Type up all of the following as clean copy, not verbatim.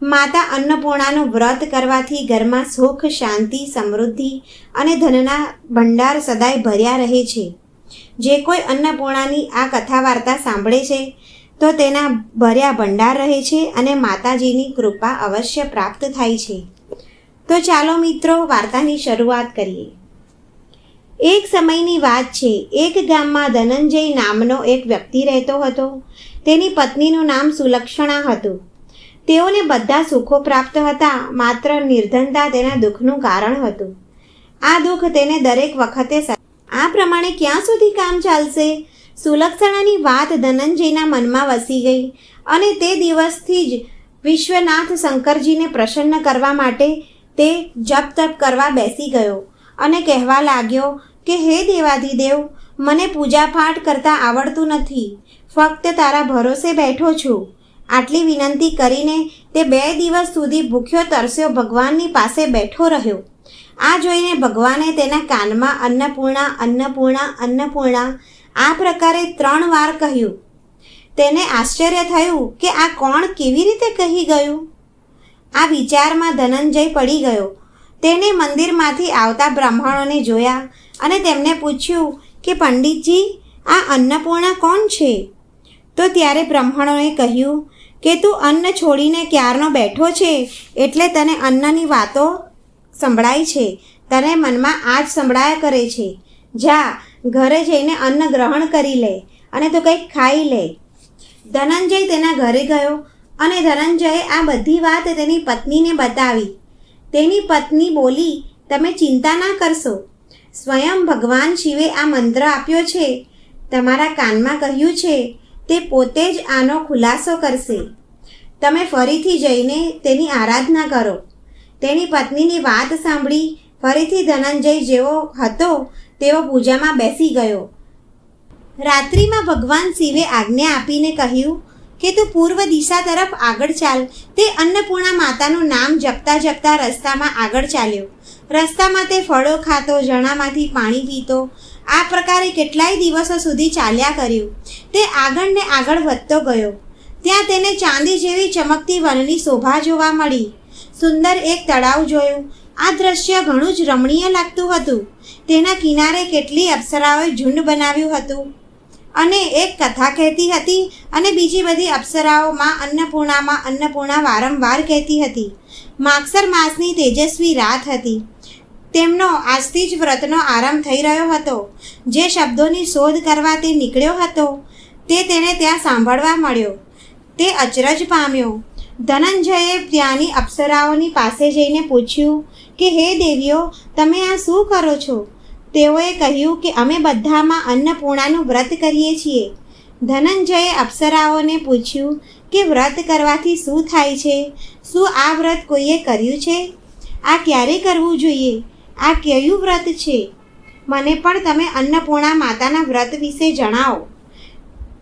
માતા અન્નપૂર્ણાનું વ્રત કરવાથી ઘરમાં સુખ, શાંતિ, સમૃદ્ધિ અને ધનના ભંડાર સદાય ભર્યા રહે છે. જે કોઈ અન્નપૂર્ણાની આ કથા વાર્તા સાંભળે છે તો તેના ભર્યા ભંડાર રહે છે અને માતાજીની કૃપા અવશ્ય પ્રાપ્ત થાય છે. તો ચાલો મિત્રો, વાર્તાની શરૂઆત કરીએ. એક સમયની વાત છે. એક ગામમાં ધનંજય નામનો એક વ્યક્તિ રહેતો હતો. તેની પત્નીનું નામ સુલક્ષણા હતું. તેઓને બધા સુખો પ્રાપ્ત હતા, માત્ર નિર્ધનતા તેના દુઃખનું કારણ હતું. આ દુઃખ તેને દરેક વખતે આ પ્રમાણે ક્યાં સુધી કામ ચાલશે? સુલક્ષણાની વાત ધનંજયના મનમાં વસી ગઈ અને તે દિવસથી જ વિશ્વનાથ શંકરજીને પ્રસન્ન કરવા માટે તે જપ તપ કરવા બેસી ગયો અને કહેવા લાગ્યો કે હે દેવાધિદેવ, મને પૂજાપાઠ કરતાં આવડતું નથી, ફક્ત તારા ભરોસે બેઠો છું. આટલી વિનંતી કરીને તે 2 દિવસ સુધી ભૂખ્યો તરસ્યો ભગવાનની પાસે બેઠો રહ્યો. આ જોઈને ભગવાને તેના કાનમાં અન્નપૂર્ણા, અન્નપૂર્ણા, અન્નપૂર્ણા આ પ્રકારે 3 વાર કહ્યું. તેને આશ્ચર્ય થયું કે આ કોણ કેવી રીતે કહી ગયું? આ વિચારમાં ધનંજય પડી ગયો. તેને મંદિરમાંથી આવતા બ્રાહ્મણોને જોયા અને તેમને પૂછ્યું કે પંડિતજી, આ અન્નપૂર્ણા કોણ છે? તો ત્યારે બ્રાહ્મણોએ કહ્યું કે તું અન્ન છોડીને ક્યારનો બેઠો છે, એટલે તને અન્નની વાતો સંભળાય છે. તને મનમાં આ જ સંભળાયા કરે છે. જા, ઘરે જઈને અન્ન ગ્રહણ કરી લે અને તું કંઈક ખાઈ લે. ધનંજય તેના ઘરે ગયો અને ધનંજયે આ બધી વાત તેની પત્નીને બતાવી. તેની પત્ની બોલી, તમે ચિંતા ના કરશો, સ્વયં ભગવાન શિવે આ મંત્ર આપ્યો છે. તમારા કાનમાં કહ્યું છે, તે પોતે જ આનો ખુલાસો કરશે. તમે ફરીથી જઈને તેની આરાધના કરો. તેની પત્નીની વાત સાંભળી ફરીથી ધનંજય જેવો હતો તેવો પૂજામાં બેસી ગયો. રાત્રિમાં ભગવાન શિવે આજ્ઞા આપીને કહ્યું કે તું પૂર્વ દિશા તરફ આગળ ચાલ. તે અન્નપૂર્ણા માતાનું નામ જપતા જપતા રસ્તામાં આગળ ચાલ્યો. રસ્તામાં તે ફળો ખાતો, ઝરણામાંથી પાણી પીતો. આ પ્રકારે કેટલાય દિવસો સુધી ચાલ્યા કર્યું. તે આગળ ને આગળ વધતો ગયો. ત્યાં તેને ચાંદી જેવી ચમકતી વનની શોભા જોવા મળી. સુંદર એક તળાવ જોયું. આ દ્રશ્ય ઘણું જ રમણીય લાગતું હતું. તેના કિનારે કેટલી અપ્સરાઓએ ઝુંડ બનાવ્યું હતું અને એક કથા કહેતી હતી અને બીજી બધી અપ્સરાઓ અન્નપૂર્ણામાં અન્નપૂર્ણા વારંવાર કહેતી હતી. માગસર માસની તેજસ્વી રાત હતી. તેમનો આજથી જ વ્રતનો આરંભ થઈ રહ્યો હતો. જે શબ્દોની શોધ કરવા તે નીકળ્યો હતો તે તેને ત્યાં સાંભળવા મળ્યો. તે અચરજ પામ્યો. ધનંજયે ત્યાંની અપ્સરાઓની પાસે જઈને પૂછ્યું કે હે દેવીઓ, તમે આ શું કરો છો? તેઓએ કહ્યું કે અમે બધામાં અન્નપૂર્ણાનું વ્રત કરીએ છીએ. ધનંજયે અપ્સરાઓને પૂછ્યું કે વ્રત કરવાથી શું થાય છે? શું આ વ્રત કોઈએ કર્યું છે? આ ક્યારે કરવું જોઈએ? આ કયું વ્રત છે? મને પણ તમે અન્નપૂર્ણા માતાના વ્રત વિશે જણાવો.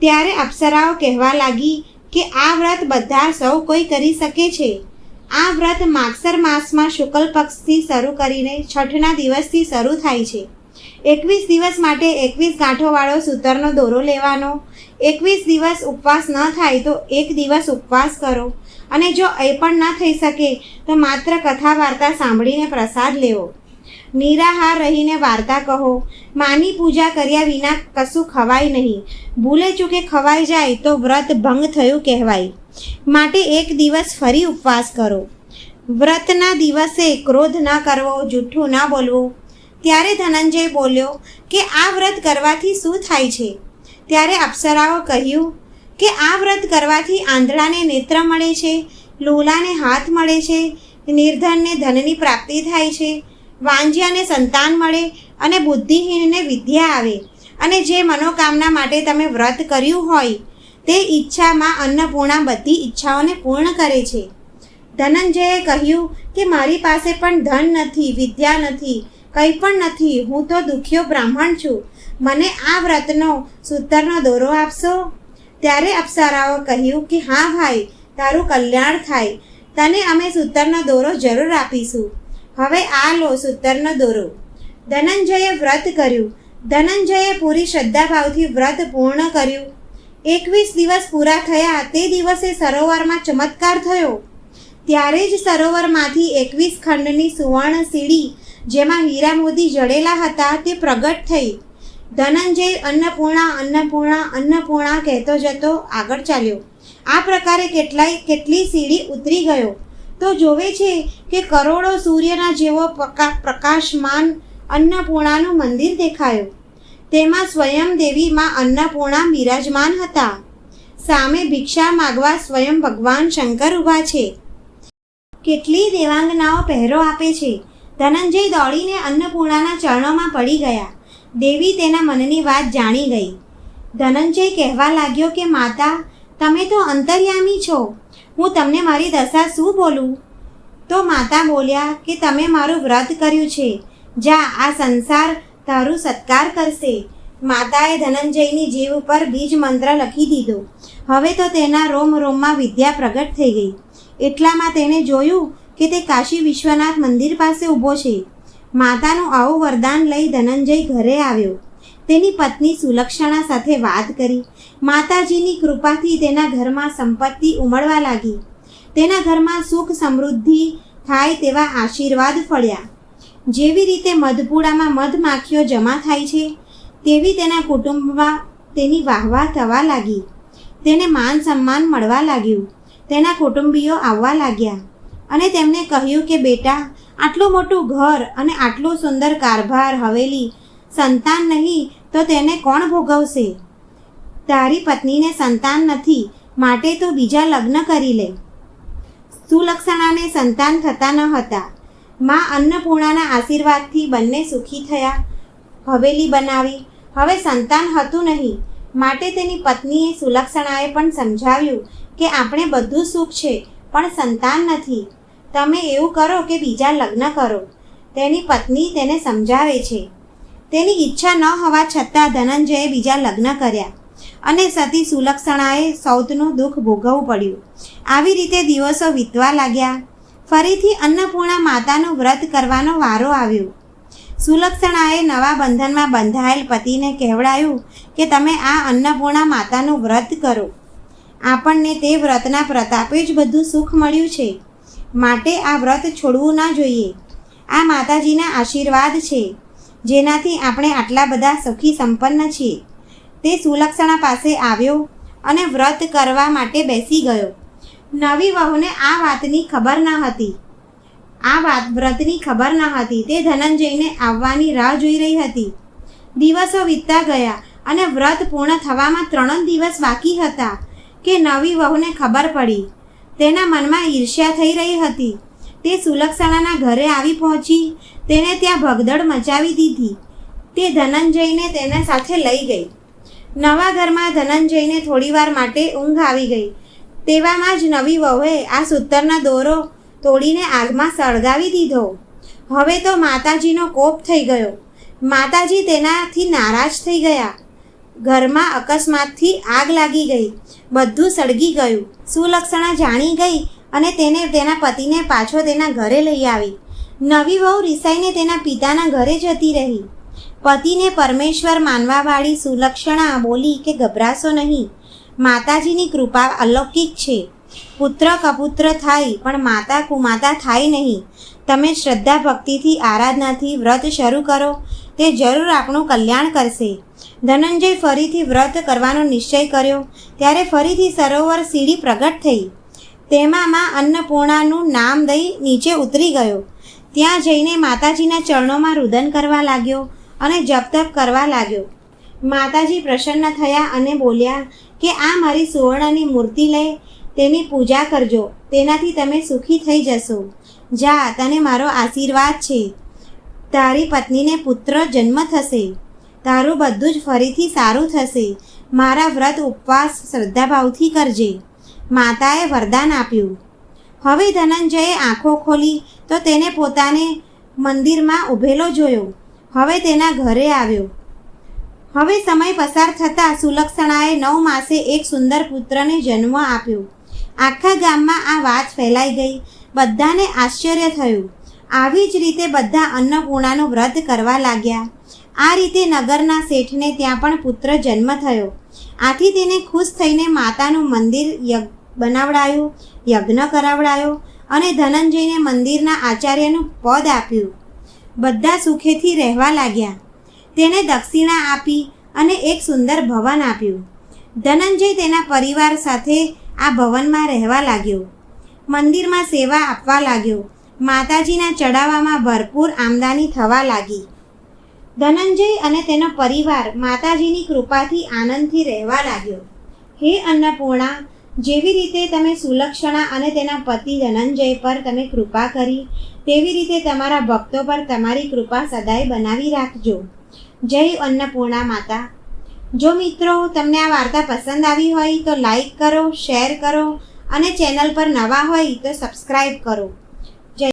ત્યારે અપ્સરાઓ કહેવા લાગી કે આ વ્રત બધા સૌ કોઈ કરી શકે છે. આ વ્રત માગસર માસમાં શુક્લ પક્ષથી શરૂ કરીને છઠના દિવસથી શરૂ થાય છે. 21 દિવસ માટે 21 ગાંઠોવાળો સૂતરનો દોરો લેવાનો. 21 દિવસ ઉપવાસ ન થાય તો 1 દિવસ ઉપવાસ કરો અને જો એ પણ ન થઈ શકે તો માત્ર કથા વાર્તા સાંભળીને પ્રસાદ લેવો. નિરાહાર રહીને વાર્તા કહો. માની પૂજા કર્યા વિના કશું ખવાય નહીં. ભૂલે ચૂકે ખવાઈ જાય તો વ્રત ભંગ થયું કહેવાય. માટે 1 દિવસ ફરી ઉપવાસ કરો. વ્રતના દિવસે ક્રોધ ન કરવો, જૂઠું ન બોલવું. ત્યારે ધનંજય બોલ્યો કે આ વ્રત કરવાથી શું થાય છે? ત્યારે અપ્સરાઓ કહ્યું કે આ વ્રત કરવાથી આંધળાને નેત્ર મળે છે, લૂલાને હાથ મળે છે, નિર્ધનને ધનની પ્રાપ્તિ થાય છે, વાંજ્યાને સંતાન મળે અને બુદ્ધિહીનને વિદ્યા આવે. અને જે મનોકામના માટે તમે વ્રત કર્યું હોય તે ઈચ્છામાં અન્નપૂર્ણા બધી ઈચ્છાઓને પૂર્ણ કરે છે. ધનંજયે કહ્યું કે મારી પાસે પણ ધન નથી, વિદ્યા નથી, કંઈ પણ નથી. હું તો દુખિયો બ્રાહ્મણ છું. મને આ વ્રતનો સૂતરનો દોરો આપશો? ત્યારે અપ્સરાઓ કહ્યું કે હા ભાઈ, તારું કલ્યાણ થાય. તને અમે સૂતરનો દોરો જરૂર આપીશું. હવે આ લો સૂતરનો દોરો. ધનંજયે વ્રત કર્યું. ધનંજયે પૂરી શ્રદ્ધાભાવથી વ્રત પૂર્ણ કર્યું. 21 દિવસ પૂરા થયા તે દિવસે સરોવરમાં ચમત્કાર થયો. ત્યારે જ સરોવરમાંથી 21 ખંડની સુવર્ણ સીડી જેમાં હીરા મોતી જડેલા હતા તે પ્રગટ થઈ. ધનંજય અન્નપૂર્ણા અન્નપૂર્ણા અન્નપૂર્ણા કહેતો જતો આગળ ચાલ્યો. આ પ્રકારે કેટલી સીડી ઉતરી ગયો તો જોવે છે કે કરોડો સૂર્યના જેવો પ્રકાશમાન અન્નપૂર્ણાનું મંદિર દેખાયું. તેમાં સ્વયં દેવી માં અન્નપૂર્ણા બિરાજમાન હતા. સામે ભિક્ષા માગવા સ્વયં ભગવાન શંકર ઊભા છે. કેટલી દેવાંગનાઓ પહેરો આપે છે. ધનંજય દોડીને અન્નપૂર્ણાના ચરણોમાં પડી ગયા. દેવી તેના મનની વાત જાણી ગઈ. ધનંજય કહેવા લાગ્યો કે માતા, તમે તો અંતર્યામી છો, હું તમને મારી દશા શું બોલું? તો માતા બોલ્યા કે તમે મારું વ્રત કર્યું છે, જા આ સંસાર તારું સત્કાર કરશે. માતાએ ધનંજયની જીવ ઉપર બીજ મંત્ર લખી દીધો. હવે તો તેના રોમ રોમમાં વિદ્યા પ્રગટ થઈ ગઈ. એટલામાં તેણે જોયું કે તે કાશી વિશ્વનાથ મંદિર પાસે ઊભો છે. માતાનું આવું વરદાન લઈ ધનંજય ઘરે આવ્યો. તેની પત્ની સુલક્ષણા સાથે વાત કરી. માતાજીની કૃપાથી તેના ઘરમાં સંપત્તિ ઉમળવા લાગી. તેના ઘરમાં સુખ સમૃદ્ધિ થાય તેવા આશીર્વાદ ફળ્યા. જેવી રીતે મધપુડામાં મધમાખીઓ જમા થાય છે તેવી તેના કુટુંબમાં તેની વાહવાહ થવા લાગી. તેને માન સન્માન મળવા લાગ્યું. તેના કુટુંબીઓ આવવા લાગ્યા અને તેમને કહ્યું કે બેટા, આટલું મોટું ઘર અને આટલું સુંદર કારભાર હવેલી, સંતાન નહીં તો તેને કોણ ભોગવશે? તારી પત્નીને સંતાન નથી, માટે તો બીજા લગ્ન કરી લે. સુલક્ષણાને સંતાન થતા ન હતા. માં અન્નપૂર્ણાના આશીર્વાદથી બંને સુખી થયા. હવેલી બનાવી. હવે સંતાન હતું નહીં, માટે તેની પત્નીએ સુલક્ષણાએ પણ સમજાવ્યું કે આપણે બધું સુખ છે પણ સંતાન નથી. તમે એવું કરો કે બીજા લગ્ન કરો. તેની પત્ની તેને સમજાવે છે. તેની ઈચ્છા ન હોવા છતાં ધનંજયે બીજા લગ્ન કર્યા અને સતી સુલક્ષણાએ સૌતનું દુઃખ ભોગવવું પડ્યું. આવી રીતે દિવસો વીતવા લાગ્યા. ફરીથી અન્નપૂર્ણા માતાનું વ્રત કરવાનો વારો આવ્યો. સુલક્ષણાએ નવા બંધનમાં બંધાયેલ પતિને કહેવડાયું કે તમે આ અન્નપૂર્ણા માતાનું વ્રત કરો. આપણને તે વ્રતના પ્રતાપે જ બધું સુખ મળ્યું છે, માટે આ વ્રત છોડવું ના જોઈએ. આ માતાજીના આશીર્વાદ છે, જેનાથી આપણે આટલા બધા સુખી સંપન્ન છીએ. તે સુલક્ષણા પાસે આવ્યો અને વ્રત કરવા માટે બેસી ગયો. નવી વહુને આ વાતની ખબર ન હતી. વ્રતની ખબર ન હતી. તે ધનંજયને આવવાની રાહ જોઈ રહી હતી. દિવસો વીતતા ગયા અને વ્રત પૂર્ણ થવામાં 3 દિવસ બાકી હતા કે નવી વહુને ખબર પડી. તેના મનમાં ઈર્ષ્યા થઈ રહી હતી. તે સુલક્ષણાના ઘરે આવી પહોંચી. તેને ત્યાં ભગદડ મચાવી દીધી. તે ધનંજયને તેના સાથે લઈ ગઈ. નવા ઘરમાં ધનંજયને થોડીવાર માટે ઊંઘ આવી ગઈ. તેવામાં જ નવી વહુએ આ સૂતરના દોરો તોડીને આગમાં સળગાવી દીધો. હવે તો માતાજીનો કોપ થઈ ગયો. માતાજી તેનાથી નારાજ થઈ ગયા. ઘરમાં અકસ્માતથી આગ લાગી ગઈ. બધું સળગી ગયું. સુલક્ષણા જાણી ગઈ અને તેને તેના પતિને પાછો તેના ઘરે લઈ આવી. નવી વહુ રિસાઈને તેના પિતાના ઘરે જતી રહી. પતિને પરમેશ્વર માનવાવાળી સુલક્ષણા બોલી કે ગભરાશો નહીં, માતાજીની કૃપા અલૌકિક છે. પુત્ર કપુત્ર થાય પણ માતા કુમાતા થાય નહીં. તમે શ્રદ્ધા ભક્તિથી આરાધનાથી વ્રત શરૂ કરો, તે જરૂર આપણું કલ્યાણ કરશે. ધનંજય ફરીથી વ્રત કરવાનો નિશ્ચય કર્યો. ત્યારે ફરીથી સરોવર સીડી પ્રગટ થઈ. તેમાં માં અન્નપૂર્ણાનું નામ દઈ નીચે ઉતરી ગયો. ત્યાં જઈને માતાજીના ચરણોમાં રુદન કરવા લાગ્યો અને જપ તપ કરવા લાગ્યો. માતાજી પ્રસન્ન થયા અને બોલ્યા કે આ મારી સુવર્ણની મૂર્તિ લઈ તેની પૂજા કરજો, તેનાથી તમે સુખી થઈ જશો. જા, તને મારો આશીર્વાદ છે. તારી પત્નીને પુત્ર જન્મ થશે. તારું બધું જ ફરીથી સારું થશે. મારા વ્રત ઉપવાસ શ્રદ્ધાભાવથી કરજે. માતાએ વરદાન આપ્યું. હવે ધનંજયે આંખો ખોલી તો તેને પોતાને મંદિરમાં ઊભેલો જોયો. હવે તેના ઘરે આવ્યો. હવે સમય પસાર થતાં સુલક્ષણાએ 9 માસે એક સુંદર પુત્રને જન્મ આપ્યો. આખા ગામમાં આ વાત ફેલાઈ ગઈ. બધાને આશ્ચર્ય થયું. આવી જ રીતે બધા અન્નપૂર્ણાનું વ્રત કરવા લાગ્યા. આ રીતે નગરના શેઠને ત્યાં પણ પુત્ર જન્મ થયો. આથી તેને ખુશ થઈને માતાનું મંદિર બનાવડાયું, યજ્ઞ કરાવડાયો અને ધનંજયને મંદિરના આચાર્યનું પદ આપ્યું. બધા સુખેથી રહેવા લાગ્યા. તેણે દક્ષિણા આપી અને એક સુંદર ભવન આપ્યું. ધનંજય તેના પરિવાર સાથે આ ભવનમાં રહેવા લાગ્યો. મંદિરમાં સેવા આપવા લાગ્યો. માતાજીના ચડાવવામાં ભરપૂર આમદાની થવા લાગી. ધનંજય અને તેનો પરિવાર માતાજીની કૃપાથી આનંદથી રહેવા લાગ્યો. હે અન્નપૂર્ણા, જેવી રીતે તમે સુલક્ષણા અને તેના પતિ ધનંજય પર તમે કૃપા કરી, તેવી રીતે તમારા ભક્તો પર તમારી કૃપા સદાય બનાવી રાખજો. જય અન્નપૂર્ણા માતા. જો મિત્રો તમને આ વાર્તા પસંદ આવી હોય તો લાઈક કરો, શેર કરો અને ચેનલ પર નવા હોય તો સબસ્ક્રાઈબ કરો.